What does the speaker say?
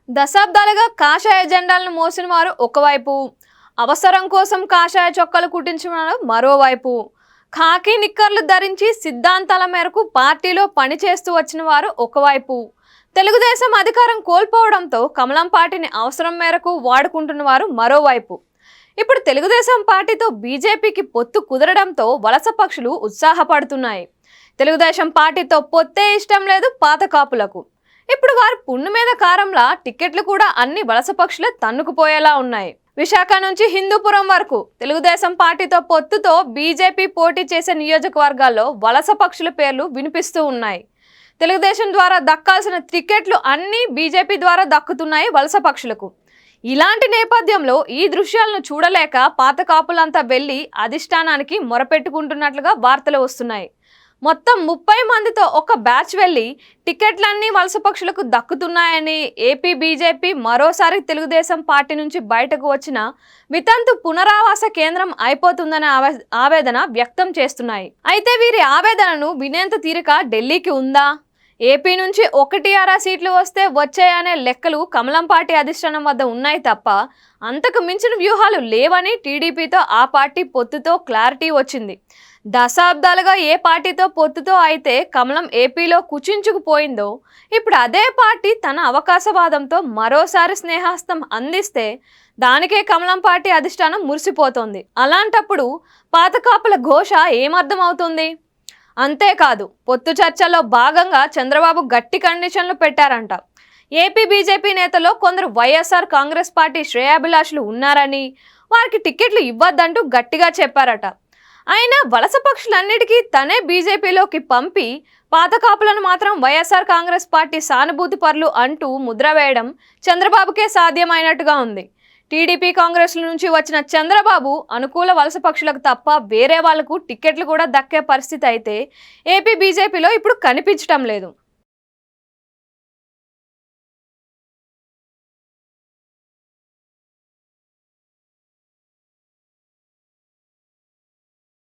దశాబ్దాలుగా కాషాయ జెండాలను మోసిన వారు ఒకవైపు, అవసరం కోసం కాషాయ చొక్కాలు కుట్టించిన వారు మరోవైపు, ఖాకీ నిక్కర్లు ధరించి సిద్ధాంతాల మేరకు పార్టీలో పనిచేస్తూ వచ్చిన వారు ఒకవైపు, తెలుగుదేశం అధికారం కోల్పోవడంతో కమలం పార్టీని అవసరం మేరకు వాడుకుంటున్న వారు మరోవైపు. ఇప్పుడు తెలుగుదేశం పార్టీతో బీజేపీకి పొత్తు కుదరడంతో వలస పక్షులు ఉత్సాహపడుతున్నాయి. తెలుగుదేశం పార్టీతో పొత్తే ఇష్టం లేదు పాత కాపులకు. ఇప్పుడు వారు పుండు మీద కారంలా టికెట్లు కూడా అన్ని వలస పక్షులే తన్నుకుపోయేలా ఉన్నాయి. విశాఖ నుంచి హిందూపురం వరకు తెలుగుదేశం పార్టీతో పొత్తుతో బీజేపీ పోటీ చేసే నియోజకవర్గాల్లో వలస పక్షుల పేర్లు వినిపిస్తూ ఉన్నాయి. తెలుగుదేశం ద్వారా దక్కాల్సిన టికెట్లు అన్నీ బీజేపీ ద్వారా దక్కుతున్నాయి వలస పక్షులకు. ఇలాంటి నేపథ్యంలో ఈ దృశ్యాలను చూడలేక పాత కాపులంతా వెళ్లి అధిష్టానానికి మొరపెట్టుకుంటున్నట్లుగా వార్తలు వస్తున్నాయి. మొత్తం 30 మందితో ఒక బ్యాచ్ వెళ్లి టికెట్లన్నీ వలస పక్షులకు దక్కుతున్నాయని ఏపీ బీజేపీ మరోసారి తెలుగుదేశం పార్టీ నుంచి బయటకు వచ్చిన వితంతు పునరావాస కేంద్రం అయిపోతుందనే ఆవేదన వ్యక్తం చేస్తున్నాయి. అయితే వీరి ఆవేదనను వినేంత తీరిక ఢిల్లీకి ఉందా? ఏపీ నుంచి 1-6 సీట్లు వస్తే వచ్చాయనే లెక్కలు కమలం పార్టీ అధిష్టానం వద్ద ఉన్నాయి తప్ప అంతకు మించిన వ్యూహాలు లేవని టీడీపీతో ఆ పార్టీ పొత్తుతో క్లారిటీ వచ్చింది. దశాబ్దాలుగా ఏ పార్టీతో పొత్తుతో అయితే కమలం ఏపీలో కుచించుకుపోయిందో ఇప్పుడు అదే పార్టీ తన అవకాశవాదంతో మరోసారి స్నేహాస్తం అందిస్తే దానికే కమలం పార్టీ అధిష్టానం మురిసిపోతోంది. అలాంటప్పుడు పాత కాపుల ఘోష ఏమర్థం అవుతుంది? అంతేకాదు, పొత్తు చర్చల్లో భాగంగా చంద్రబాబు గట్టి కండిషన్లు పెట్టారంట. ఏపీ బీజేపీ నేతల్లో కొందరు వైఎస్ఆర్ కాంగ్రెస్ పార్టీ శ్రేయాభిలాషులు ఉన్నారని వారికి టికెట్లు ఇవ్వద్దంటూ గట్టిగా చెప్పారట. అయినా వలస పక్షులన్నిటికీ తనే బీజేపీలోకి పంపి పాత కాపులను మాత్రం వైఎస్ఆర్ కాంగ్రెస్ పార్టీ సానుభూతి పరులు అంటూ ముద్ర వేయడం చంద్రబాబుకే సాధ్యమైనట్టుగా ఉంది. టీడీపీ కాంగ్రెస్ల నుంచి వచ్చిన చంద్రబాబు అనుకూల వలస పక్షులకు తప్ప వేరే వాళ్లకు టికెట్లు కూడా దక్కే పరిస్థితి అయితే ఏపీ బీజేపీలో ఇప్పుడు కనిపించటం లేదు.